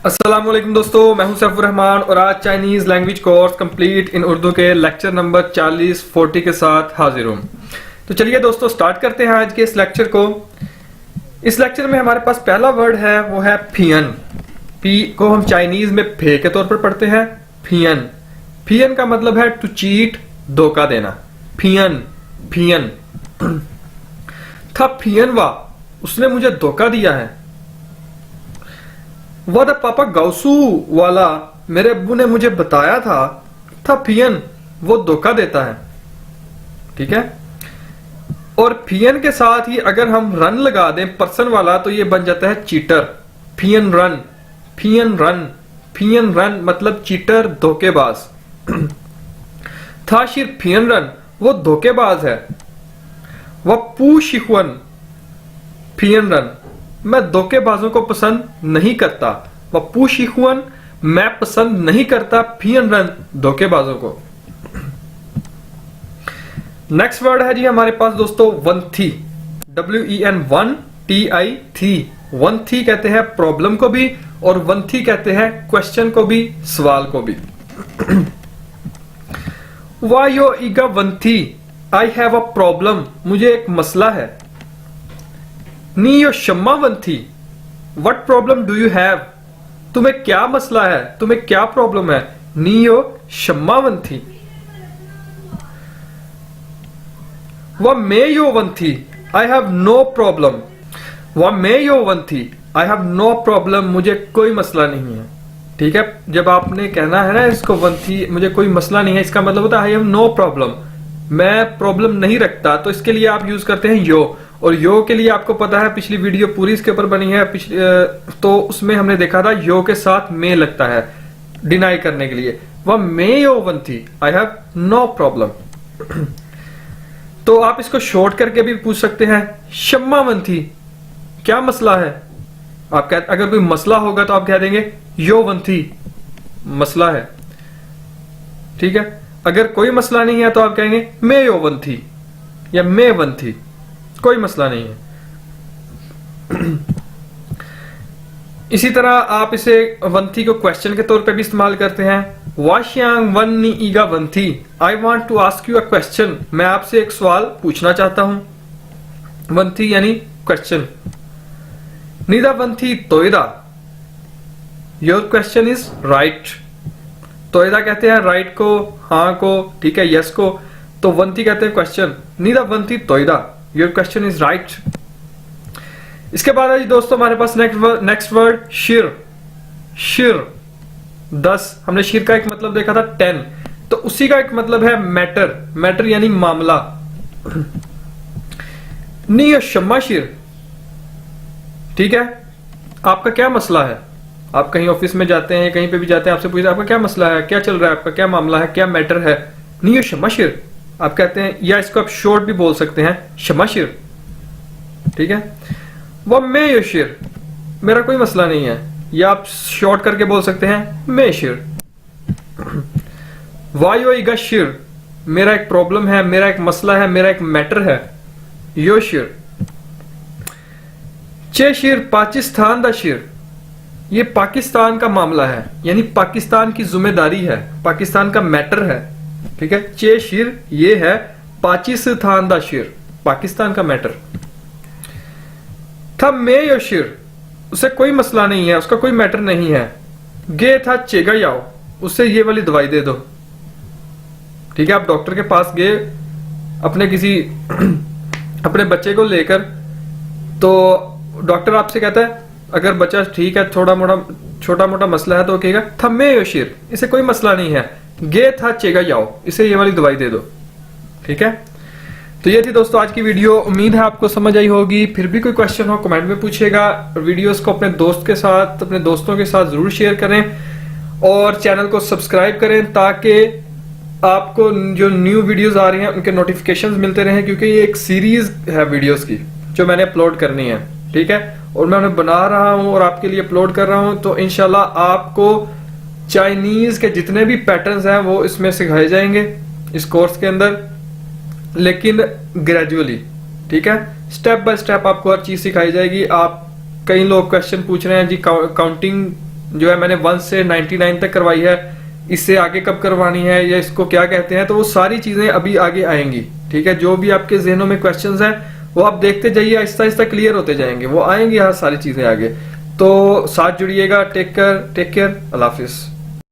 अस्सलाम वालेकुम दोस्तों, मैं हूं सैफुर रहमान और आज Chinese language course complete in Urdu के लेक्चर नंबर 40-40 के साथ हाजिर हूं। तो चलिए दोस्तों स्टार्ट करते हैं आज के इस लेक्चर को। इस लेक्चर में हमारे पास पहला वर्ड है वो है फियन। पी को हम चाइनीज में फे के तौर पर पढ़ते हैं फियन। फियन का मतलब है टू चीट, धोखा देना। फियन फियन था फियन वाह, उसने मुझे धोखा दिया है। वह पापा गाउसू वाला, मेरे अब्बू ने मुझे बताया था फियन वो धोखा देता है। ठीक है, और फियन के साथ ही अगर हम रन लगा दें पर्सन वाला तो ये बन जाता है चीटर। फियन रन, फियन रन, फियन रन मतलब चीटर, धोखेबाज। था शिर फियन रन, वो धोखेबाज है। वह पू शिखवन फियन रन, मैं धोखेबाजों को पसंद नहीं करता। वह शिखवन, मैं पसंद नहीं करता फियन रन, धोखेबाजों को। नेक्स्ट वर्ड है जी हमारे पास दोस्तों वंथी। WEN 1 TI थी। वंथी कहते हैं प्रॉब्लम को भी और वंथी कहते हैं क्वेश्चन को भी, सवाल को भी। वायो ईगा वंथी, आई हैव अ प्रॉब्लम, मुझे एक मसला है। नीयो शम्मावंथी, what problem do you have, तुम्हें क्या मसला है, तुम्हें क्या प्रॉब्लम है। नीयो शम्मावंथी। वह मेयोवंथी, आई हैव नो प्रॉब्लम। वह मेयोवंथी, आई हैव नो प्रॉब्लम, मुझे कोई मसला नहीं है। ठीक है, जब आपने कहना है ना इसको वंथी, मुझे कोई मसला नहीं है, इसका मतलब होता है आई हैव नो प्रॉब्लम, मैं प्रॉब्लम नहीं रखता। तो इसके लिए आप यूज करते हैं यो। और यो के लिए आपको पता है पिछली वीडियो पूरी इसके ऊपर बनी है, तो उसमें हमने देखा था यो के साथ मे लगता है डिनाई करने के लिए। वह मेयोवंथी, आई हैव नो प्रॉब्लम। तो आप इसको शॉर्ट करके भी पूछ सकते हैं शम्मावंथी, क्या मसला है। आप अगर कोई मसला होगा तो आप कह देंगे योवंथी, मसला है। ठीक है, अगर कोई मसला नहीं है तो आप कहेंगे मेयोवंथी या मेवंथी, कोई मसला नहीं है। इसी तरह आप इसे वंथी को क्वेश्चन के तौर पे भी इस्तेमाल करते हैं। वाश्यांग वन नी ईगा वंथी, I want to ask you a question, मैं आपसे एक सवाल पूछना चाहता हूं। वंथी यानी क्वेश्चन। निदा वंथी तोयदा, योर क्वेश्चन इज राइट। तोयदा कहते हैं राइट को, हाँ को, ठीक है, यस को। तो वंथी कहते हैं क्वेश्चन। निदा वंथी तोयदा, योर क्वेश्चन इज राइट। इसके बाद है दोस्तों हमारे पास नेक्स्ट वर्ड शिर। शिर 10, हमने शिर का एक मतलब देखा था 10, तो उसी का एक मतलब है मैटर। मैटर यानी मामला। नी शम्मा शिर, ठीक है, आपका क्या मसला है। आप कहीं ऑफिस में जाते हैं, कहीं पे भी जाते हैं, आपसे पूछते हैं आपका क्या मसला है, क्या चल रहा है, आपका क्या मामला है, क्या मैटर है। नी शम्मा शिर आप कहते हैं, या इसको आप शॉर्ट भी बोल सकते हैं शमाशिर। ठीक है, वह मैं योशिर, मेरा कोई मसला नहीं है, या आप शॉर्ट करके बोल सकते हैं मैं शिर। वायो इगा शिर, मेरा एक प्रॉब्लम है, मेरा एक मसला है, मेरा एक मैटर है, योशिर। चे शिर पाकिस्तान दा शिर, ये पाकिस्तान का मामला है, यानी पाकिस्तान की जिम्मेदारी है, पाकिस्तान का मैटर है। ठीक है, चे शिर ये है पाकिस्तान दा शिर, पाकिस्तान का मैटर। था मे यो शिर, उसे कोई मसला नहीं है, उसका कोई मैटर नहीं है। गे था चेगा याओ, उसे ये वाली दवाई दे दो। ठीक है, आप डॉक्टर के पास गए अपने किसी अपने बच्चे को लेकर, तो डॉक्टर आपसे कहता है अगर बच्चा ठीक है, छोटा मोटा मसला है तो कहेगा थम्मे यो शिर, इसे कोई मसला नहीं है, गे था चेगा याओ, इसे ये वाली दवाई दे दो। ठीक है, तो ये थी दोस्तों आज की वीडियो। उम्मीद है आपको समझ आई होगी। फिर भी कोई क्वेश्चन हो कमेंट में पूछिएगा। वीडियोस को अपने दोस्त के साथ, अपने दोस्तों के साथ जरूर शेयर करें और चैनल को सब्सक्राइब करें ताकि आपको जो न्यू वीडियोस आ रही हैं उनके नोटिफिकेशंस मिलते रहें, क्योंकि ये एक सीरीज है वीडियोस की जो मैंने अपलोड करनी है। ठीक है, और मैं उन्हें बना रहा हूं और आपके लिए अपलोड कर रहा हूं, तो इंशाल्लाह आपको चाइनीज के जितने भी पैटर्न्स हैं वो इसमें सिखाए जाएंगे इस कोर्स के अंदर, लेकिन ग्रेजुअली। ठीक है, स्टेप बाय स्टेप आपको हर चीज सिखाई जाएगी। आप कई लोग क्वेश्चन पूछ रहे हैं जी काउंटिंग जो है मैंने 1 से 99 तक करवाई है, इससे आगे कब करवानी है या इसको क्या कहते हैं, तो वो सारी चीजें अभी आगे आएंगी। ठीक है, जो भी आपके जहनों में क्वेश्चंस हैं वो आप देखते जाइए, आहिस्ता आहिस्ता क्लियर होते जाएंगे, वो आएंगे यहाँ सारी चीजें आगे। तो साथ जुड़िएगा। टेक केयर, अल्लाह हाफिज।